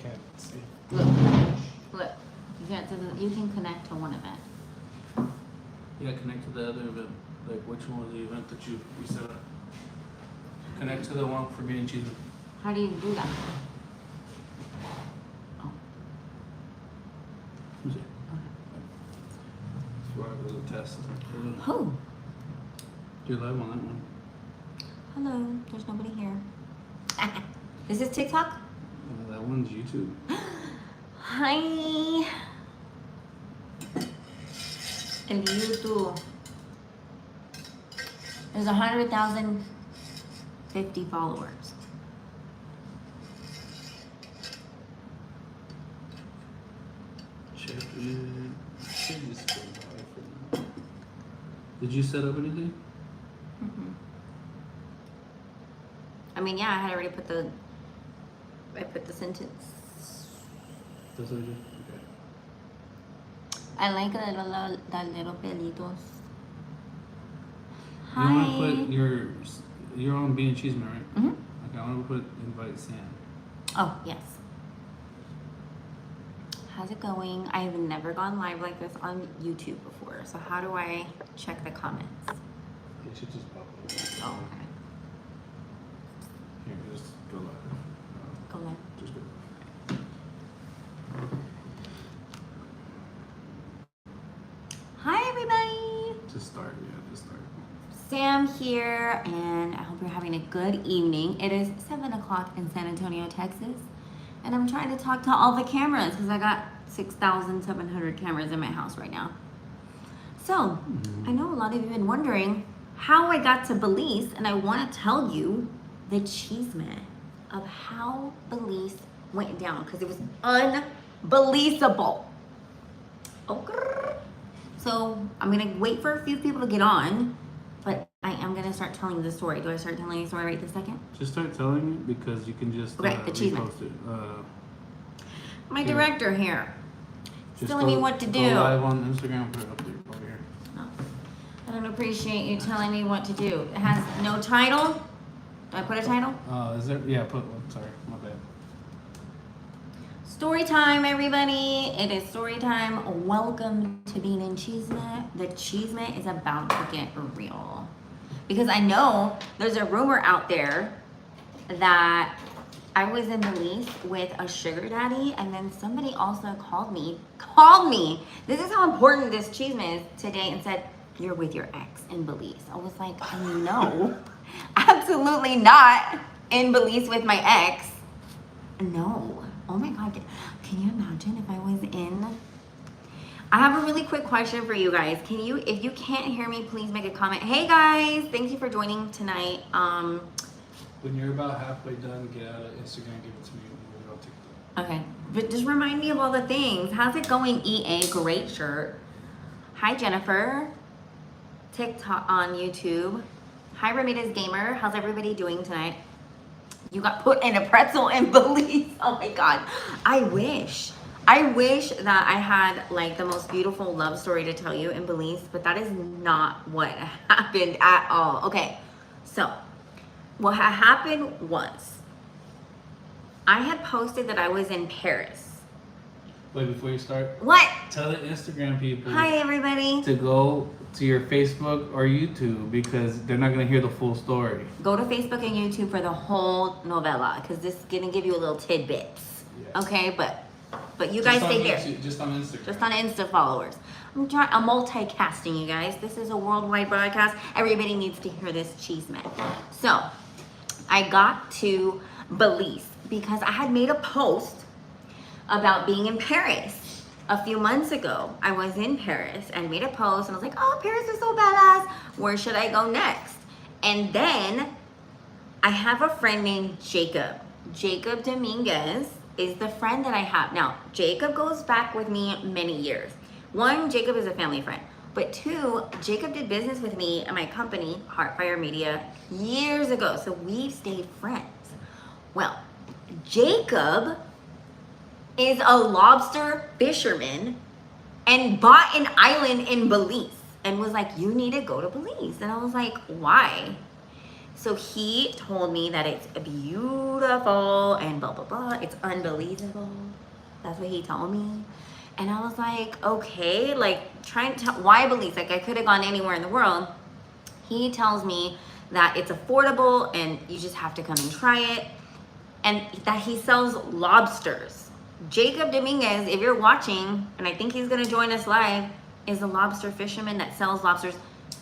can't see. Look. Look. You can connect to one event. Yeah, connect to the other event. Like, which one was the event that you set up? Connect to the one for being cheesy. How do you do that? Oh. Let me see. For a little test. Who? You're live on that one. Hello. There's nobody here. Is this TikTok? That one's YouTube. Hi. En YouTube. There's 100,050 followers. Check it. Should just go live for now. Did you set up anything? Mm-hmm. I mean, yeah, I had already put the sentence. That's what I did? Okay. I like the little pelitos. You Hi. want to put you're on Being Cheeseman, right? Mm-hmm. Okay, I want to put invite Sam. Oh, yes. How's it going? I have never gone live like this on YouTube before. So how do I check the comments? It should just pop up. Oh, okay. Here, just go live. Go live. Just go. Hi, everybody. Just start, yeah, just start. Sam here, and I hope you're having a good evening. It is 7 o'clock in San Antonio, Texas, and I'm trying to talk to all the cameras because I got 6,700 cameras in my house right now. So, I know a lot of you have been wondering how I got to Belize, and I want to tell you the cheeseman of how Belize went down because it was unbelievable. Okay. So, I'm going to wait for a few people to get on. But I am going to start telling the story. Do I start telling the story right this second? Just start telling it because you can just Okay, achievement. repost it. My Here. director here. Just Telling me what to Go do. live on Instagram, put it up there over here. No. I don't appreciate you telling me what to do. It has no title. Do I put a title? Is there? Yeah, put one. Sorry, my bad. Story time, everybody. It is story time. Welcome to Bean and Cheeseman. The Cheeseman is about to get real. Because I know there's a rumor out there that I was in Belize with a sugar daddy, and then somebody also called me. This is how important this Cheeseman is today, and said, "You're with your ex in Belize." I was like, no, absolutely not in Belize with my ex. No. Oh my God, can you imagine if I was in? I have a really quick question for you guys. If you can't hear me, please make a comment. Hey guys, thank you for joining tonight. When you're about halfway done, get out of Instagram, give it to me, and we'll go TikTok. Okay, but just remind me of all the things. How's it going, EA? Great shirt. Hi, Jennifer. TikTok on YouTube. Hi, Ramirez Gamer. How's everybody doing tonight? You got put in a pretzel in Belize. Oh my God. I wish that I had like the most beautiful love story to tell you in Belize, but that is not what happened at all. Okay, so what had happened was I had posted that I was in Paris. Wait, before you start, What? tell the Instagram people Hi, everybody. to go to your Facebook or YouTube because they're not gonna hear the full story. Go to Facebook and YouTube for the whole novella because this is gonna give you a little tidbits. Yes. Okay, but you guys stay there. Just on Instagram. Just on Insta followers. I'm multicasting, you guys. This is a worldwide broadcast. Everybody needs to hear this cheeseman. So, I got to Belize because I had made a post about being in Paris a few months ago. I was in Paris and made a post and I was like, oh, Paris is so badass. Where should I go next? And then I have a friend named Jacob. Jacob Dominguez is the friend that I have. Now, Jacob goes back with me many years. One, Jacob is a family friend. But two, Jacob did business with me and my company, Heartfire Media, years ago. So we've stayed friends. Well, Jacob is a lobster fisherman and bought an island in Belize and was like, you need to go to Belize. And I was like, why? So he told me that it's beautiful and blah, blah, blah. It's unbelievable. That's what he told me. And I was like, okay, like trying to, why Belize? Like I could have gone anywhere in the world. He tells me that it's affordable and you just have to come and try it. And that he sells lobsters. Jacob Dominguez, if you're watching, and I think he's gonna join us live, is a lobster fisherman that sells lobsters.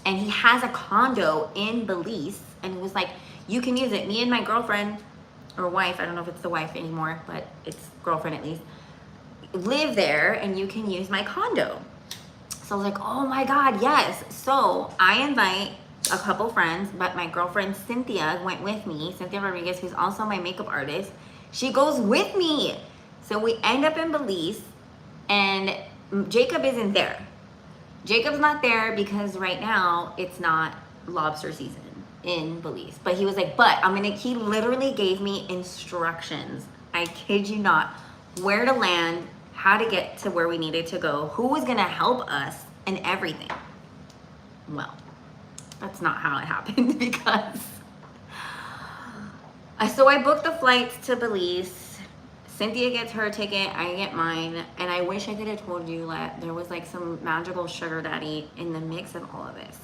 And he has a condo in Belize. And he was like, you can use it. Me and my girlfriend, or wife, I don't know if it's the wife anymore, but it's girlfriend at least, live there and you can use my condo. So I was like, oh my God, yes. So I invite a couple friends, but my girlfriend Cynthia went with me. Cynthia Rodriguez, who's also my makeup artist. She goes with me. So we end up in Belize and Jacob isn't there. Jacob's not there because right now it's not lobster season in Belize. But he was like, he literally gave me instructions. I kid you not, where to land, how to get to where we needed to go, who was gonna help us, and everything. Well, that's not how it happened because so I booked the flights to Belize. Cynthia gets her ticket, I get mine, and I wish I could have told you that there was like some magical sugar daddy in the mix of all of this.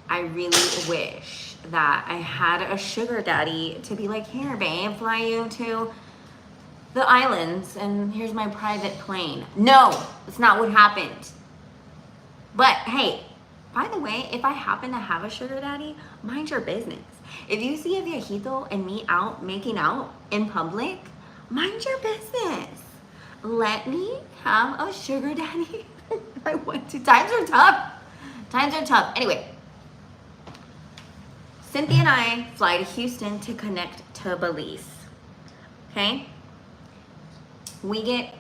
I really wish that I had a sugar daddy to be like, here babe, fly you to the islands and here's my private plane. No, that's not what happened. But hey, by the way, if I happen to have a sugar daddy, mind your business. If you see a viejito and me out making out in public, mind your business. Let me have a sugar daddy. I want to. Times are tough. Times are tough. Anyway, Cynthia and I fly to Houston to connect to Belize. Okay? We get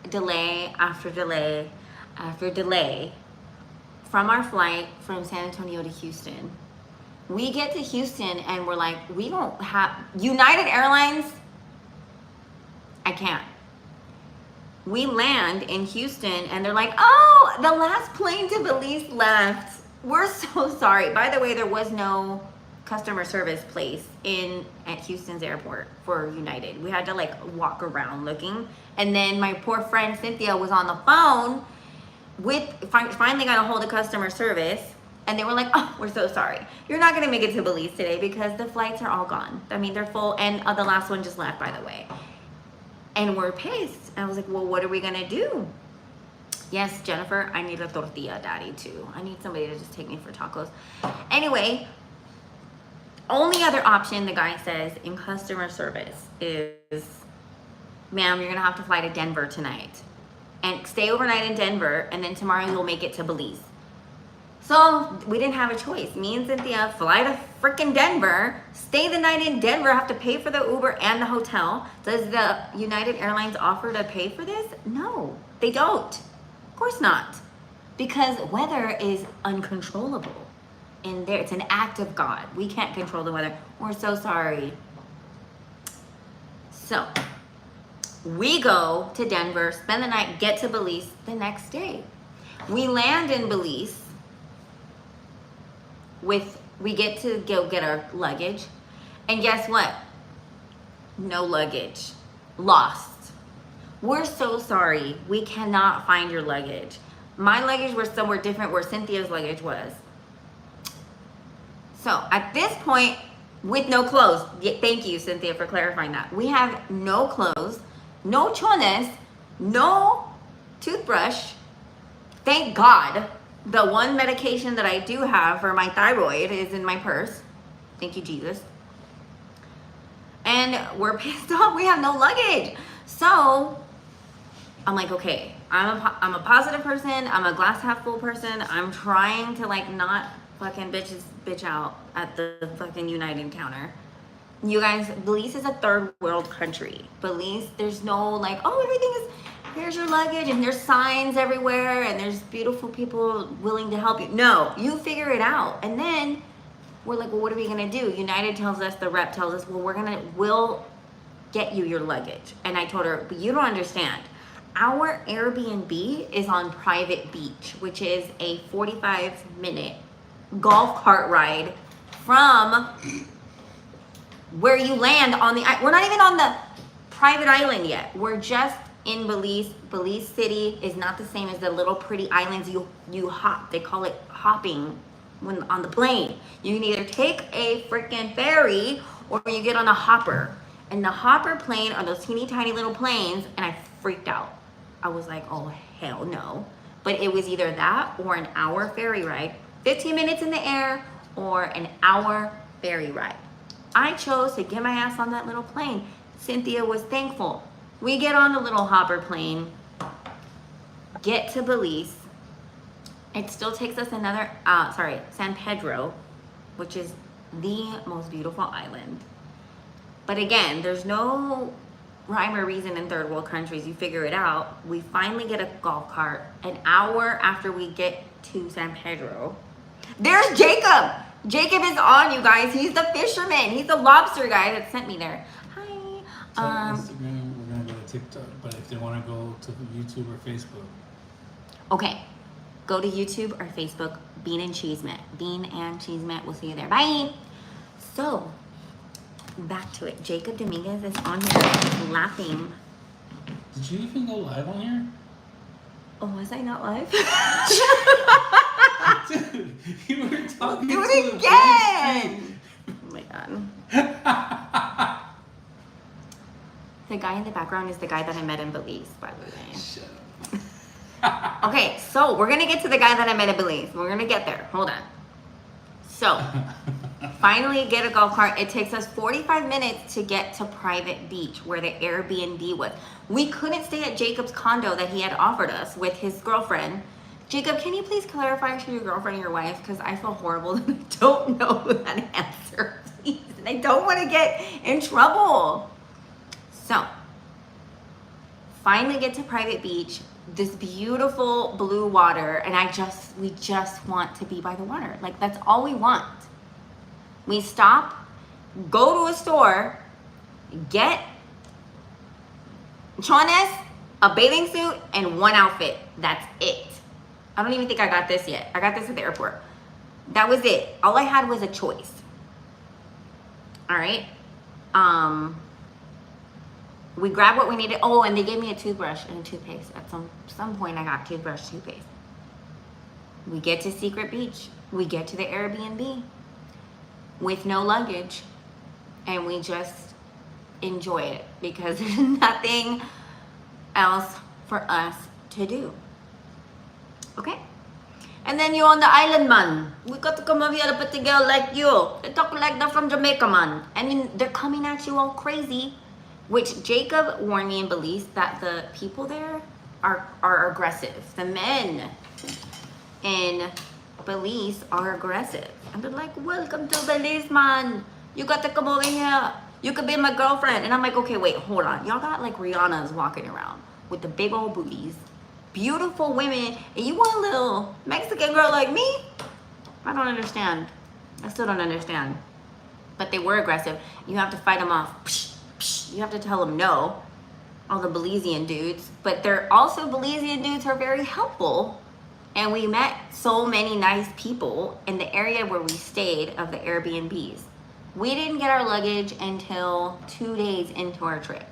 delay after delay after delay from our flight from San Antonio to Houston. We get to Houston and we're like, we don't have United Airlines. I can't. We land in Houston and they're like, oh, the last plane to Belize left. We're so sorry. By the way, there was no customer service place at Houston's airport for United. We had to like walk around looking. And then my poor friend Cynthia was on the phone finally got a hold of customer service. And they were like, oh, we're so sorry. You're not gonna make it to Belize today because the flights are all gone. I mean, they're full and the last one just left, by the way. And we're pissed. And I was like, well, what are we gonna do? Yes, Jennifer, I need a tortilla daddy too. I need somebody to just take me for tacos. Anyway, only other option, the guy says, in customer service is, ma'am, you're gonna have to fly to Denver tonight. And stay overnight in Denver, and then tomorrow you'll make it to Belize. So we didn't have a choice. Me and Cynthia fly to freaking Denver, stay the night in Denver, have to pay for the Uber and the hotel. Does the United Airlines offer to pay for this? No, they don't. Of course not. Because weather is uncontrollable. And there, it's an act of God. We can't control the weather. We're so sorry. So we go to Denver, spend the night, get to Belize the next day. We land in Belize. We get to go get our luggage, and guess what? No luggage. Lost. We're so sorry. We cannot find your luggage. My luggage was somewhere different where Cynthia's luggage was. So at this point, with no clothes, thank you, Cynthia, for clarifying that. We have no clothes, no chones, no toothbrush. Thank God. The one medication that I do have for my thyroid is in my purse. Thank you, Jesus. And we're pissed off. We have no luggage. So I'm like, okay, I'm a positive person. I'm a glass half full person. I'm trying to like not fucking bitch out at the fucking United counter. You guys, Belize is a third world country. Belize, there's no like, oh, everything is, here's your luggage, and there's signs everywhere, and there's beautiful people willing to help you. No, you figure it out. And then we're like, well, what are we gonna do? United tells us, the rep tells us, well, we'll get you your luggage. And I told her, but you don't understand. Our Airbnb is on Private Beach, which is a 45-minute golf cart ride from where you land on the, we're not even on the private island yet. We're just in Belize. Belize City is not the same as the little pretty islands you hop. They call it hopping when on the plane. You can either take a freaking ferry or you get on a hopper. And the hopper plane are those teeny tiny little planes, and I freaked out. I was like, oh hell no. But it was either that or an hour ferry ride, 15 minutes in the air, or an hour ferry ride. I chose to get my ass on that little plane. Cynthia was thankful. We get on the little hopper plane, get to Belize. It still takes us another, San Pedro, which is the most beautiful island. But again, there's no rhyme or reason in third world countries. You figure it out. We finally get a golf cart an hour after we get to San Pedro. There's Jacob. Jacob is on, you guys. He's the fisherman. He's the lobster guy that sent me there. Hi. So Instagram, we're gonna go to TikTok, but if they want to go to YouTube or Facebook. Okay. Go to YouTube or Facebook, Bean and Cheesemet. Bean and Cheesemet. We'll see you there. Bye. So, back to it. Jacob Dominguez is on here laughing. Did you even go live on here? Oh, was I not live? Dude, you were talking Do to it the again! Oh my god. The guy in the background is the guy that I met in Belize, by the way. Shut up. Okay, so we're gonna get to the guy that I met in Belize. We're gonna get there. Hold on. So, finally get a golf cart. It takes us 45 minutes to get to Private Beach, where the Airbnb was. We couldn't stay at Jacob's condo that he had offered us with his girlfriend. Jacob, can you please clarify if your girlfriend or your wife? Because I feel horrible that I don't know that answer, please. And I don't want to get in trouble. So, finally get to Private Beach. This beautiful blue water, and we just want to be by the water. Like, that's all we want. We stop, go to a store, get Chones, a bathing suit, and one outfit. That's it. I don't even think I got this yet. I got this at the airport. That was it. All I had was a choice. All right. We grabbed what we needed. Oh, and they gave me a toothbrush and a toothpaste. At some point, I got toothbrush, toothpaste. We get to Secret Beach. We get to the Airbnb with no luggage, and we just enjoy it because there's nothing else for us to do. Okay? And then you're on the island, man. We got to come over here to put together like you. They talk like they're from Jamaica, man. And then they're coming at you all crazy. Which Jacob warned me in Belize that the people there are aggressive. The men in Belize are aggressive. And they're like, welcome to Belize, man. You got to come over here. You could be my girlfriend. And I'm like, okay, wait, hold on. Y'all got like Rihanna's walking around with the big old booties. Beautiful women. And you want a little Mexican girl like me? I don't understand. I still don't understand. But they were aggressive. You have to fight them off. Psh. You have to tell them no, all the Belizean dudes, but they're also Belizean dudes who are very helpful. And we met so many nice people in the area where we stayed of the Airbnbs. We didn't get our luggage until 2 days into our trip.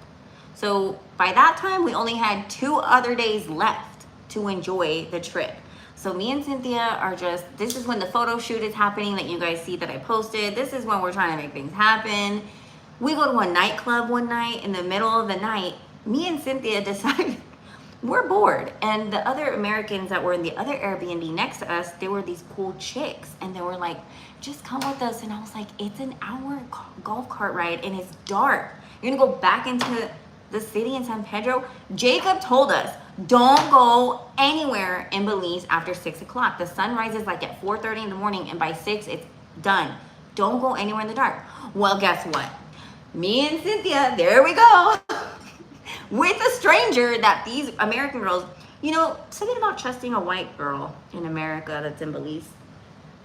So by that time, we only had 2 other days left to enjoy the trip. So me and Cynthia are this is when the photo shoot is happening that you guys see that I posted. This is when we're trying to make things happen. We go to a nightclub one night in the middle of the night. Me and Cynthia decided we're bored. And the other Americans that were in the other Airbnb next to us, they were these cool chicks. And they were like, just come with us. And I was like, it's an hour golf cart ride and it's dark. You're gonna go back into the city in San Pedro? Jacob told us, don't go anywhere in Belize after 6 o'clock. The sun rises like at 4:30 in the morning and by 6, it's done. Don't go anywhere in the dark. Well, guess what? Me and Cynthia, there we go, with a stranger that these American girls, you know, something about trusting a white girl in America that's in Belize,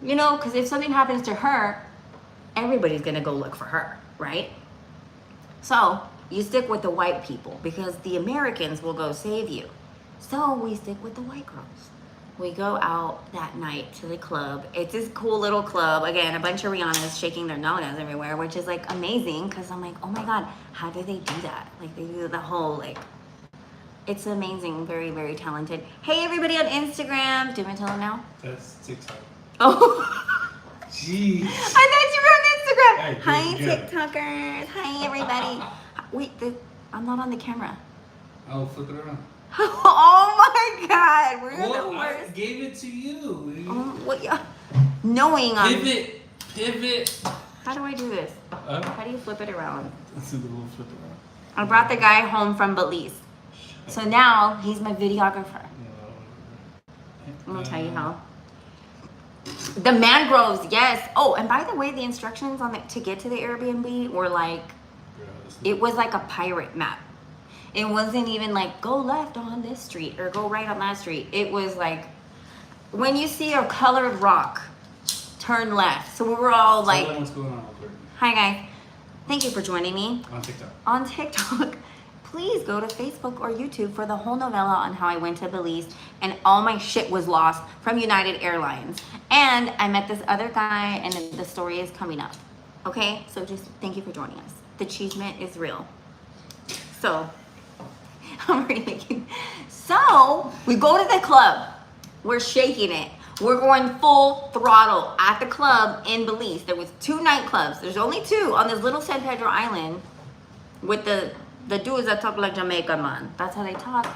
you know, because if something happens to her, everybody's going to go look for her, right? So you stick with the white people because the Americans will go save you. So we stick with the white girls. we go out that night to the club. It's this cool little club. Again, a bunch of Rihannas shaking their nanas everywhere, which is like amazing because I'm like, oh my God, how do they do that? Like they do the whole like, it's amazing. Very, very talented. Hey, everybody on Instagram. Do you want to tell them now? That's TikTok. Oh. Jeez. I thought you were on Instagram. Hey, Hi, good. TikTokers. Hi, everybody. Wait, I'm not on the camera. I'll flip it around. Oh my God, we're the Well, I worst. gave it to you. What? Yeah. Knowing Pivot. How do I do this? How do you flip it around? Let's do the little flip around. I brought the guy home from Belize, so now he's my videographer. I'm gonna tell you how. The mangroves, yes. Oh, and by the way, the instructions on to get to the Airbnb were like, it was like a pirate map. It wasn't even like go left on this street or go right on that street. It was like when you see a colored rock, turn left. So we were all like, what's going on real quick. hi guys, thank you for joining me On TikTok. on TikTok. Please go to Facebook or YouTube for the whole novella on how I went to Belize and all my shit was lost from United Airlines. And I met this other guy and the story is coming up. Okay, so just thank you for joining us. The achievement is real. So, I'm already making. So, we go to the club. We're shaking it. We're going full throttle at the club in Belize. There was 2 nightclubs. There's only 2 on this little San Pedro island with the dudes that talk like Jamaican, man. That's how they talk.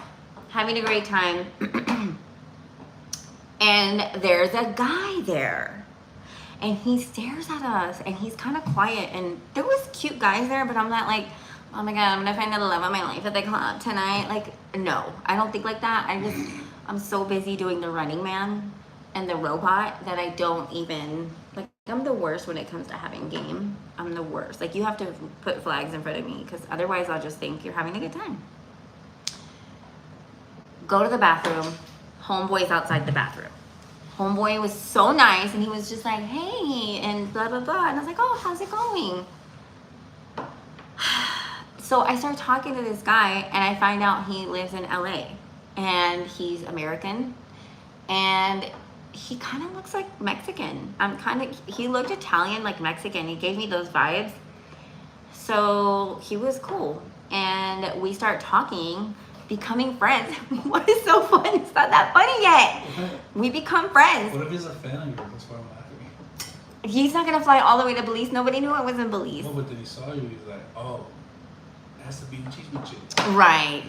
Having a great time. And there's a guy there. And he stares at us and he's kind of quiet. And there was cute guys there, but I'm not like, oh my God, I'm gonna find the love of my life at the club tonight. Like, no, I don't think like that. I'm so busy doing the Running Man and the robot that I don't even, like, I'm the worst when it comes to having game. I'm the worst. Like, you have to put flags in front of me because otherwise I'll just think you're having a good time. Go to the bathroom. Homeboy's outside the bathroom. Homeboy was so nice and he was just like, hey, and blah, blah, blah. And I was like, oh, how's it going? So I started talking to this guy and I find out he lives in LA and he's American and he kind of looks like Mexican. He looked Italian like Mexican. He gave me those vibes. So he was cool. And we start talking, becoming friends. What is so fun? It's not that funny yet. We become friends. What if he's a fan of yours? That's why I'm laughing. He's not gonna fly all the way to Belize. Nobody knew I was in Belize. No, but then he saw you, he's like, oh, that's the bean cheese with chick. Right.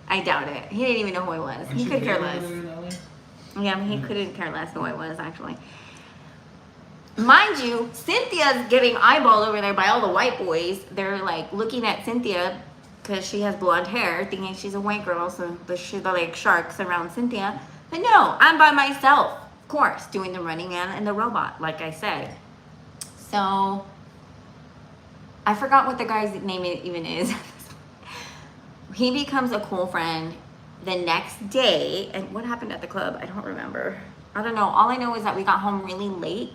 I doubt it. He didn't even know who I was. Aren't He you could care gay less. over there in LA? Yeah, he couldn't care less who I was, actually. Mind you, Cynthia's getting eyeballed over there by all the white boys. They're like looking at Cynthia because she has blonde hair, thinking she's a white girl, so they're like sharks around Cynthia. But no, I'm by myself, of course, doing the Running Man and the robot, like I said. So, I forgot what the guy's name even is. He becomes a cool friend the next day. And what happened at the club? I don't remember. I don't know. All I know is that we got home really late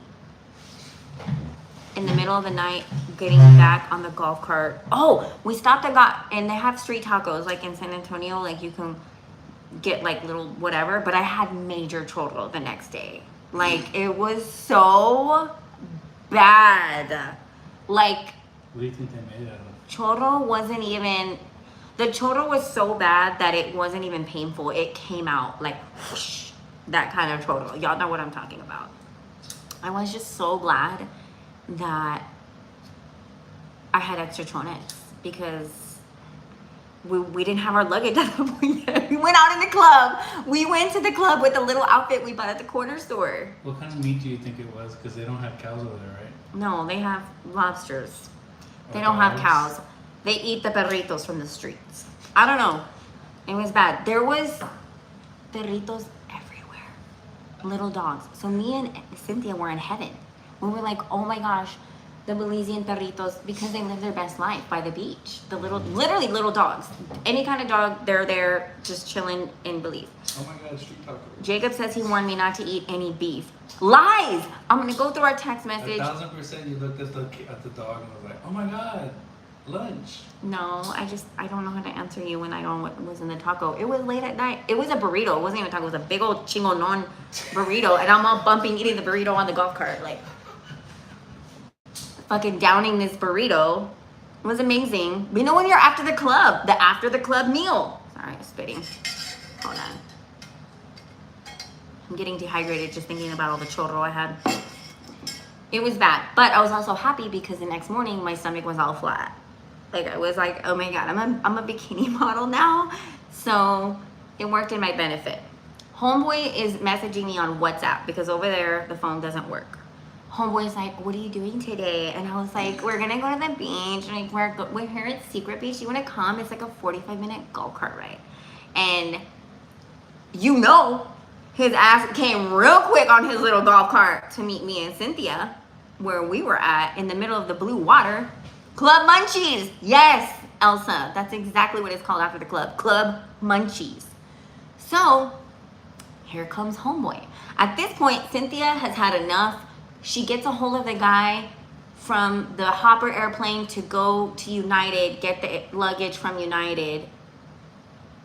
in the middle of the night, getting back on the golf cart. Oh, we stopped and they have street tacos like in San Antonio. Like you can get like little whatever. But I had major chorro the next day. Like it was so bad. Like, What do you think they made it out of? chorro wasn't even, the chorro was so bad that it wasn't even painful. It came out like whoosh, that kind of chorro. Y'all know what I'm talking about. I was just so glad that I had extra chones because we didn't have our luggage at the point yet. We went out in the club. We went to the club with the little outfit we bought at the corner store. What kind of meat do you think it was? Because they don't have cows over there, right? No, they have lobsters. They Or don't have dogs? cows. They eat the perritos from the streets. I don't know. It was bad. There was perritos everywhere. Little dogs. So me and Cynthia were in heaven. We were like, oh my gosh, the Belizean perritos, because they live their best life by the beach. The literally little dogs. Any kind of dog, they're there just chilling in Belize. Oh my God, street taco. Jacob says he warned me not to eat any beef. Lies! I'm gonna go through our text message. 1,000% you looked at the dog and was like, oh my God. lunch. No, I don't know how to answer you when I don't was in the taco. It was late at night. It was a burrito. It wasn't even a taco. It was a big old chingonon burrito. And I'm all bumping, eating the burrito on the golf cart. Like, fucking downing this burrito. It was amazing. You know when you're after the club meal. Sorry, I'm spitting. Hold on. I'm getting dehydrated just thinking about all the chorro I had. It was bad. But I was also happy because the next morning my stomach was all flat. Like, I was like, oh my God, I'm a bikini model now. So it worked in my benefit. Homeboy is messaging me on WhatsApp because over there the phone doesn't work. Homeboy's like, what are you doing today? And I was like, we're gonna go to the beach. And like, we're here at Secret Beach. You wanna come? It's like a 45-minute golf cart ride. And you know, his ass came real quick on his little golf cart to meet me and Cynthia where we were at in the middle of the blue water. Club Munchies. Yes, Elsa. That's exactly what it's called after the club. Club Munchies. So here comes homeboy. At this point, Cynthia has had enough. She gets a hold of the guy from the Hopper airplane to go to United, get the luggage from United,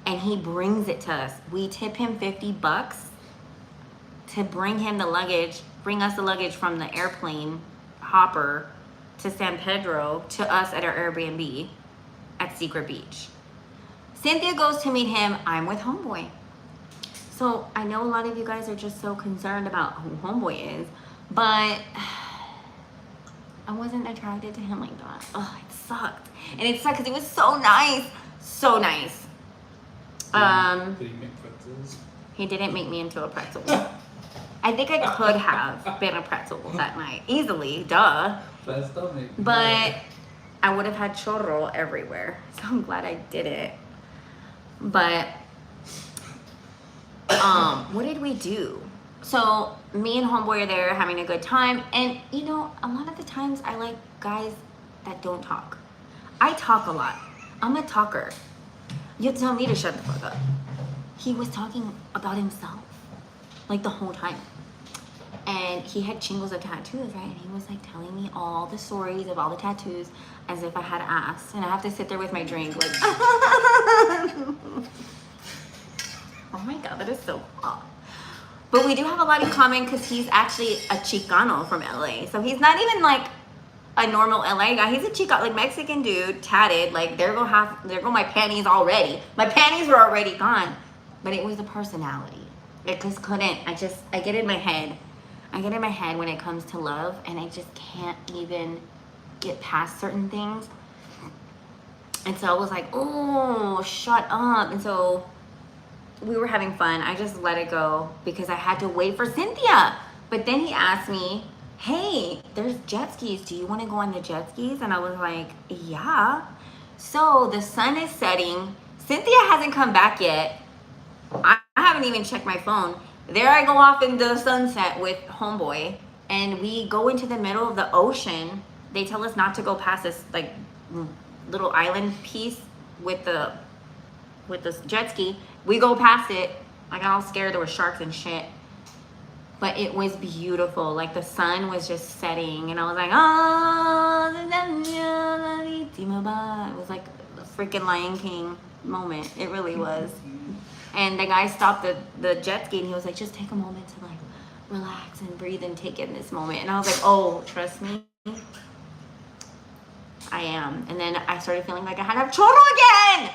and he brings it to us. We tip him $50 to bring him the luggage, bring us the luggage from the airplane, Hopper, to San Pedro, to us at our Airbnb at Secret Beach. Cynthia goes to meet him. I'm with homeboy. So I know a lot of you guys are just so concerned about who homeboy is, but I wasn't attracted to him like that. Oh, it sucked. And it sucked because he was so nice. So nice. Did he make pretzels? He didn't make me into a pretzel. I think I could have been a pretzel that night. Easily, duh. But I would have had chorro everywhere. So I'm glad I did it. But what did we do? So me and homeboy are there having a good time. And you know, a lot of the times I like guys that don't talk. I talk a lot. I'm a talker. You tell me to shut the fuck up. He was talking about himself like the whole time. And he had chingles of tattoos, right? And he was like telling me all the stories of all the tattoos as if I had ass. And I have to sit there with my drink like, oh my God, that is so hot. But we do have a lot in common because he's actually a Chicano from LA. So he's not even like a normal LA guy. He's a Chicano, like Mexican dude, tatted. Like there go my panties already. My panties were already gone. But it was the personality. It just couldn't. I get in my head. I get in my head when it comes to love, and I just can't even get past certain things. And so I was like, oh, shut up. And so we were having fun. I just let it go because I had to wait for Cynthia. But then he asked me, hey, there's jet skis. Do you want to go on the jet skis? And I was like, yeah. So the sun is setting. Cynthia hasn't come back yet. I haven't even checked my phone. There I go off in the sunset with homeboy, and we go into the middle of the ocean. They tell us not to go past this like little island piece with the jet ski. We go past it. I got all scared. There were sharks and shit. But it was beautiful. Like the sun was just setting, and I was like, oh, it was like a freaking Lion King moment. It really was. And the guy stopped the jet ski and he was like, just take a moment to like relax and breathe and take in this moment. And I was like, oh, trust me, I am. And then I started feeling like I had to have chorro again.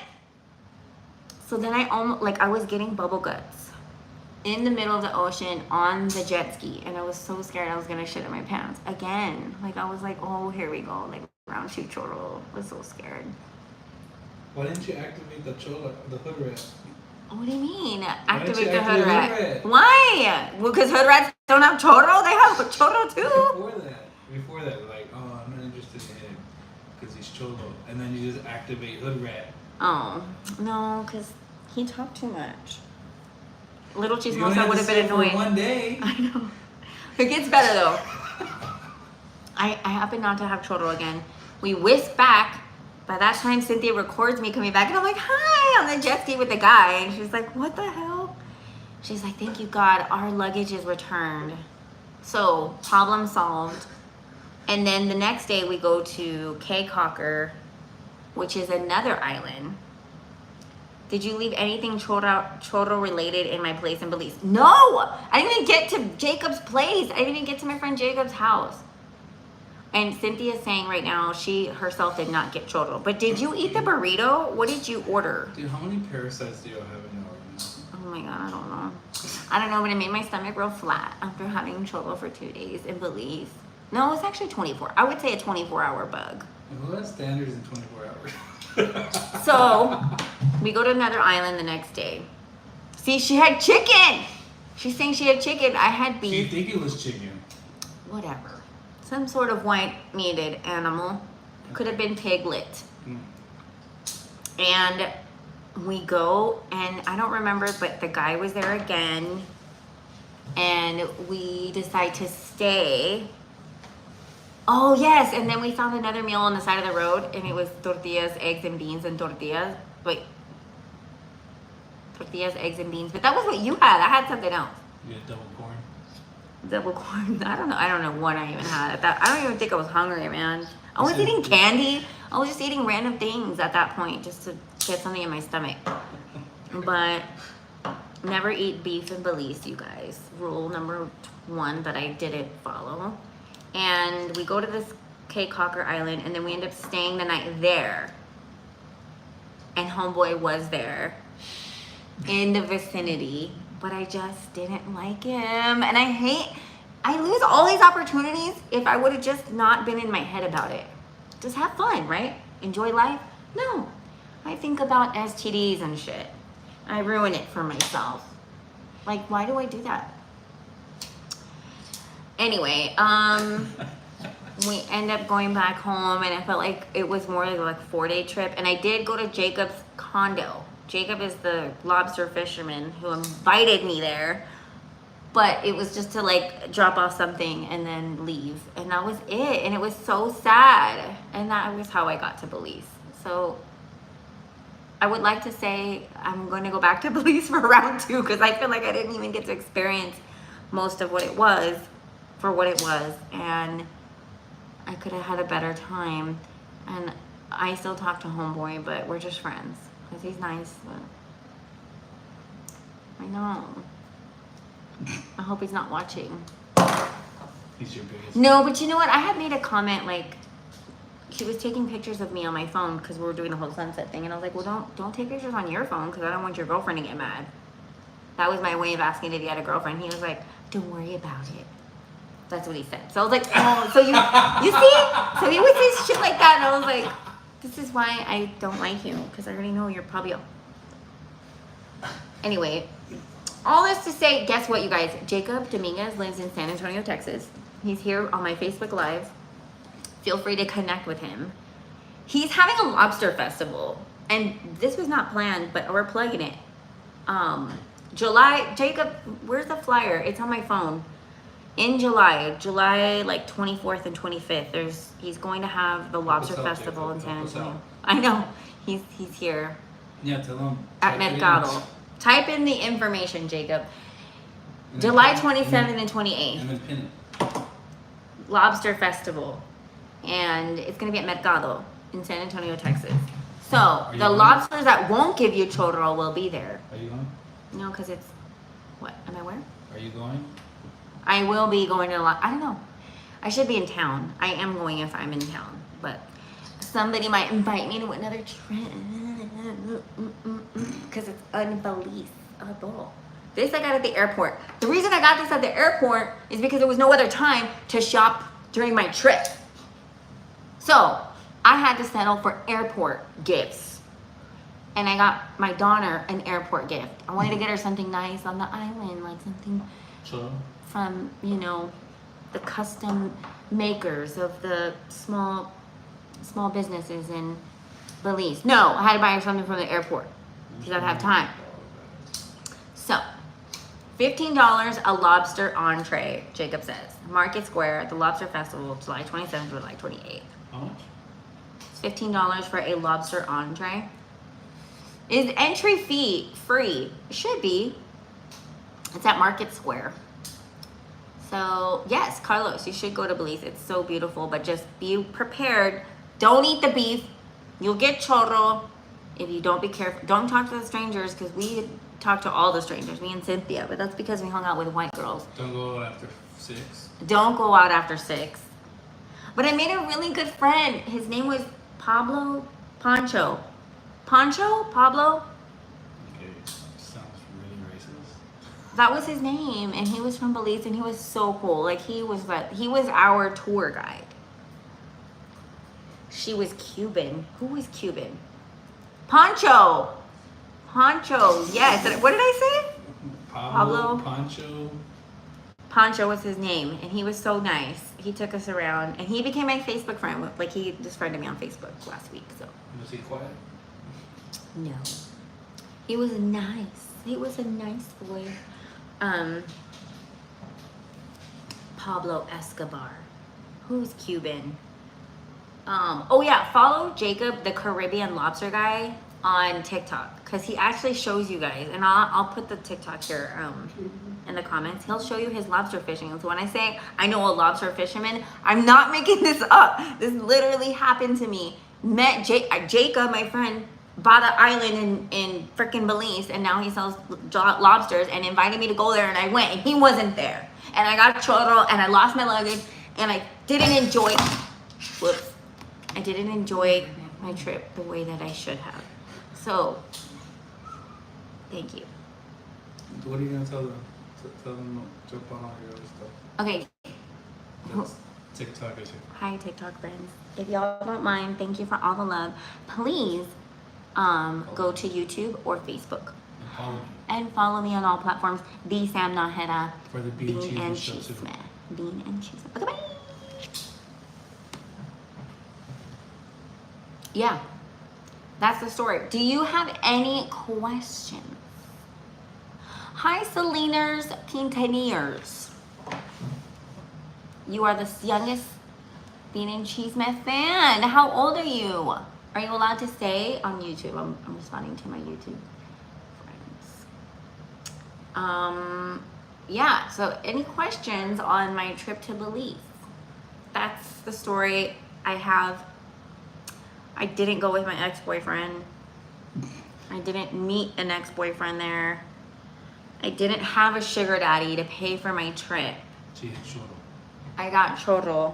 So then I was getting bubble guts in the middle of the ocean on the jet ski. And I was so scared I was going to shit in my pants again. Like I was like, oh, here we go. Like round 2 chorro. I was so scared. Why didn't you activate the hood rat? What do you mean? Activate the hood rat. Why? Well, because hood rats don't have chorro. They have chorro too. Before that, like, oh, I'm not interested in him because he's cholo, and then you just activate hood rat. Oh no, because he talked too much. Little Chismosa would have been annoying. One day. I know. It gets better though. I happen not to have chorro again. We whisk back. By that time, Cynthia records me coming back, and I'm like, hi, on the jet ski with the guy. And she's like, what the hell? She's like, thank you, God, our luggage is returned. So, problem solved. And then the next day, we go to K Cocker which is another island. Did you leave anything chorro related in my place in Belize? No! I didn't even get to Jacob's place. I didn't even get to my friend Jacob's house. And Cynthia's saying right now she herself did not get chorro. But did you eat the burrito? What did you order? Dude, how many parasites do you have in your organism? Oh my god, I don't know. I don't know, but it made my stomach real flat after having chorro for 2 days in Belize. No, it's actually 24. I would say a 24-hour bug. Who has standards in 24 hours? So, we go to another island the next day. See, she had chicken! She's saying she had chicken. I had Do you beef. think it was chicken? Whatever. Some sort of white-meated animal. Could have been piglet. Mm. And we go, and I don't remember, but the guy was there again. And we decide to stay. Oh, yes. And then we found another meal on the side of the road, and it was tortillas, eggs, and beans, and tortillas. Wait. Tortillas, eggs, and beans. But that was what you had. I had something else. You had double corn? Double corn. I don't know. I don't know what I even had at that. I don't even think I was hungry, man. I was eating candy. I was just eating random things at that point just to get something in my stomach. But never eat beef in Belize, you guys. Rule number 1 that I didn't follow. And we go to this Cape Cocker Island, and then we end up staying the night there. And homeboy was there in the vicinity, but I just didn't like him. And I lose all these opportunities if I would have just not been in my head about it. Just have fun, right? Enjoy life? No. I think about STDs and shit. I ruin it for myself. Like, why do I do that? Anyway, we end up going back home, and I felt like it was more like a 4-day trip. And I did go to Jacob's condo. Jacob is the lobster fisherman who invited me there, but it was just to like drop off something and then leave, and that was it. And it was so sad, and that was how I got to Belize. So I would like to say I'm going to go back to Belize for round 2, because I feel like I didn't even get to experience most of what it was for what it was, and I could have had a better time. And I still talk to homeboy, but we're just friends because he's nice. But I know. I hope he's not watching. He's your biggest. No, but you know what? I had made a comment, like, he was taking pictures of me on my phone because we were doing the whole sunset thing, and I was like, well, don't take pictures on your phone because I don't want your girlfriend to get mad. That was my way of asking if he had a girlfriend. He was like, don't worry about it. That's what he said. So I was like, oh, so you see? So he would say shit like that, and I was like, this is why I don't like you, because I already know you're probably... Anyway, all this to say, guess what, you guys? Jacob Dominguez lives in San Antonio, Texas. He's here on my Facebook Live. Feel free to connect with him. He's having a lobster festival, and this was not planned, but we're plugging it. July, Jacob, where's the flyer? It's on my phone. In July like 24th and 25th, he's going to have the lobster festival in San Antonio. I know, he's here. Yeah, tell him. At Mercado. Type in the information, Jacob. July 27th and 28th. And then pin it. Lobster festival. And it's going to be at Mercado in San Antonio, Texas. So, the lobsters that won't give you chorro will be there. Are you going? No, because it's... What? Am I where? Are you going? I will be going to I don't know. I should be in town. I am going if I'm in town. But somebody might invite me to another trip. Because it's unbelievable. This I got at the airport. The reason I got this at the airport is because there was no other time to shop during my trip. So I had to settle for airport gifts. And I got my daughter an airport gift. I wanted to get her something nice on the island, like something from, you know, the custom makers of the small businesses in Belize. No, I had to buy her something from the airport because I don't have time. So, $15 a lobster entree, Jacob says. Market Square at the Lobster Festival, July 27th to July 28th. How much? It's $15 for a lobster entree. Is entry fee free? It should be. It's at Market Square. So, yes, Carlos, you should go to Belize. It's so beautiful, but just be prepared. Don't eat the beef. You'll get chorro if you don't be careful. Don't talk to the strangers, because we talk to all the strangers, me and Cynthia, but that's because we hung out with white girls. Don't go after 6. Don't go out after 6. But I made a really good friend. His name was Pablo Pancho. Pablo? Okay, sounds really racist. That was his name, and he was from Belize, and he was so cool. Like, he was our tour guide. She was Cuban. Who was Cuban? Pancho, yes. What did I say? Pablo? Pancho was his name, and he was so nice. He took us around, and he became my Facebook friend. Like, he just friended me on Facebook last week, so. Was he quiet? No. He was nice. He was a nice boy. Pablo Escobar. Who's Cuban? Oh yeah, follow Jacob, the Caribbean lobster guy, on TikTok, because he actually shows you guys, and I'll put the TikTok here in the comments. He'll show you his lobster fishing. And so when I say I know a lobster fisherman, I'm not making this up. This literally happened to me. Met Jacob, my friend, bought an island in freaking Belize, and now he sells lobsters, and invited me to go there, and I went, and he wasn't there, and I got chorro, and I lost my luggage, and I didn't enjoy. Whoops. I didn't enjoy my trip the way that I should have. So, thank you. What are you gonna tell them? Tell them to jump on all your other stuff. Okay. That's TikTok issue. Hi, TikTok friends. If y'all don't mind, thank you for all the love. Please go to YouTube or Facebook. And follow me on all platforms. The Sam Nahera. For the Bean and Cheese Man. Bean and Cheese Man. Okay, bye. Yeah, that's the story. Do you have any questions? Hi, Salinas Quintaneers. You are the youngest Bean and Cheese Man fan. How old are you? Are you allowed to say on YouTube? I'm responding to my YouTube friends. Yeah, so any questions on my trip to Belize? That's the story I have. I didn't go with my ex-boyfriend. I didn't meet an ex-boyfriend there. I didn't have a sugar daddy to pay for my trip. She had chorro. I got chorro.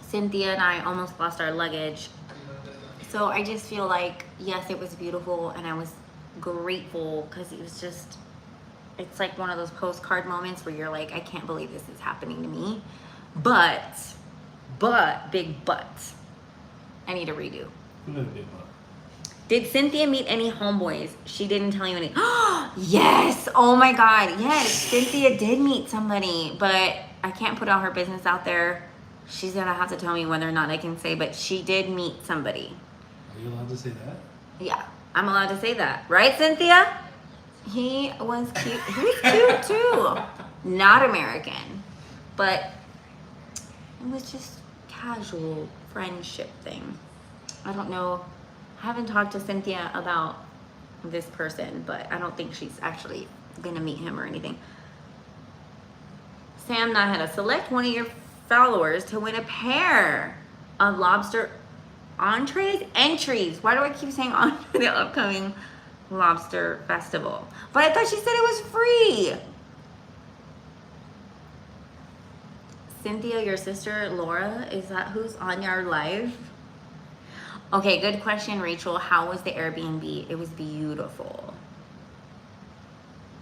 Cynthia and I almost lost our luggage. So I just feel like, yes, it was beautiful, and I was grateful, because it was just, it's like one of those postcard moments where you're like, I can't believe this is happening to me. But, big but, I need a redo. Did Cynthia meet any homeboys? She didn't tell you any. Yes! Oh my God, yes. Cynthia did meet somebody, but I can't put all her business out there. She's gonna have to tell me whether or not I can say, but she did meet somebody. Are you allowed to say that? Yeah, I'm allowed to say that. Right, Cynthia? He was cute. He was cute too. Not American, but it was just casual friendship thing. I don't know. I haven't talked to Cynthia about this person, but I don't think she's actually gonna meet him or anything. Sam Naheda, select one of your followers to win a pair of lobster entries. Why do I keep saying on the upcoming lobster festival? But I thought she said it was free. Cynthia, your sister Laura, is that who's on your live? Okay, good question, Rachel. How was the Airbnb? It was beautiful.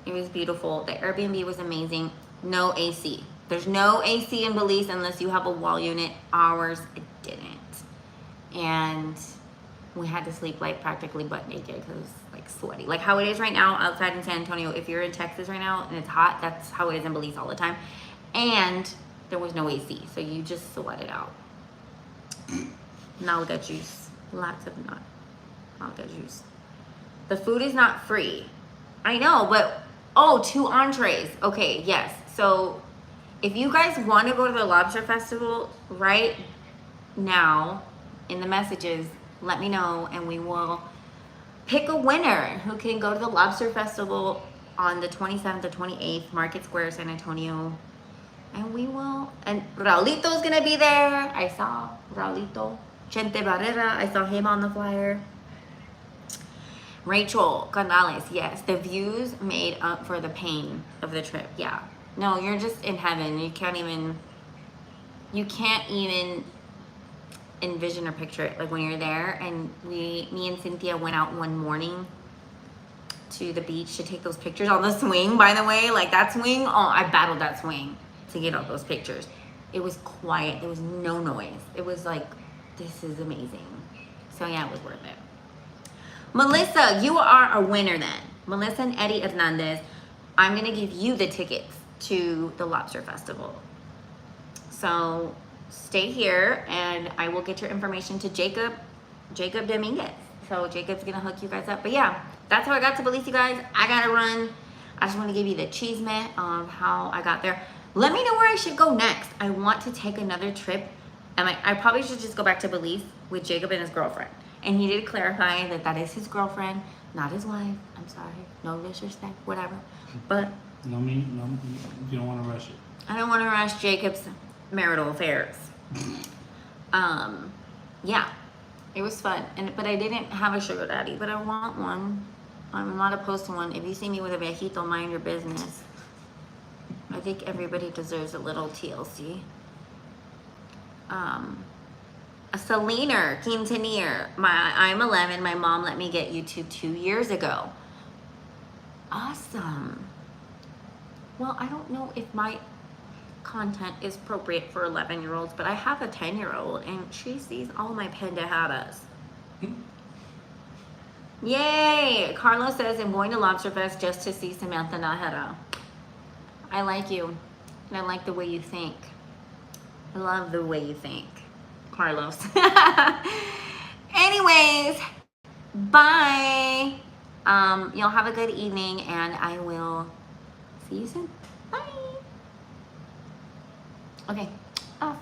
It was beautiful. The Airbnb was amazing. No AC. There's no AC in Belize unless you have a wall unit. Ours didn't. And we had to sleep like practically butt naked because it was like sweaty. Like how it is right now outside in San Antonio. If you're in Texas right now and it's hot, that's how it is in Belize all the time. And there was no AC, so you just sweat it out. Nalga juice. Lots of nalga juice. The food is not free. I know, but oh, 2 entrees. Okay, yes. So if you guys want to go to the lobster festival right now in the messages, let me know and we will pick a winner who can go to the lobster festival on the 27th or 28th, Market Square, San Antonio. And we will, and Raulito's gonna be there. I saw Raulito. Chente Barrera, I saw him on the flyer. Rachel Gonzalez, yes, the views made up for the pain of the trip. Yeah, no, you're just in heaven. You can't even envision or picture it, like when you're there. And me and Cynthia went out one morning to the beach to take those pictures on the swing, by the way. Like that swing, oh, I battled that swing to get all those pictures. It was quiet, there was no noise. It was like, this is amazing. So yeah, it was worth it. Melissa, you are a winner then. Melissa and Eddie Hernandez, I'm gonna give you the tickets to the Lobster Festival. So stay here and I will get your information to Jacob Dominguez. So Jacob's gonna hook you guys up. But yeah, that's how I got to Belize, you guys. I gotta run. I just want to give you the chisme of how I got there. Let me know where I should go next. I want to take another trip, and I probably should just go back to Belize with Jacob and his girlfriend. And he did clarify that that is his girlfriend, not his wife. I'm sorry, no disrespect, whatever. But no, you don't want to rush it. I don't want to rush Jacob's marital affairs. Yeah, it was fun, but I didn't have a sugar daddy, but I want one. I'm not opposed to one. If you see me with a viejito, mind your business. I think everybody deserves a little TLC. A Selena Quintanilla. I'm 11. My mom let me get YouTube 2 years ago. Awesome. Well, I don't know if my content is appropriate for 11-year-olds, but I have a 10-year-old and she sees all my pendejadas. Yay! Carlos says, I'm going to Lobster Fest just to see Samantha Nahara. I like you, and I like the way you think. I love the way you think, Carlos. Anyways, bye. Y'all have a good evening, and I will see you soon. Bye. Okay, off.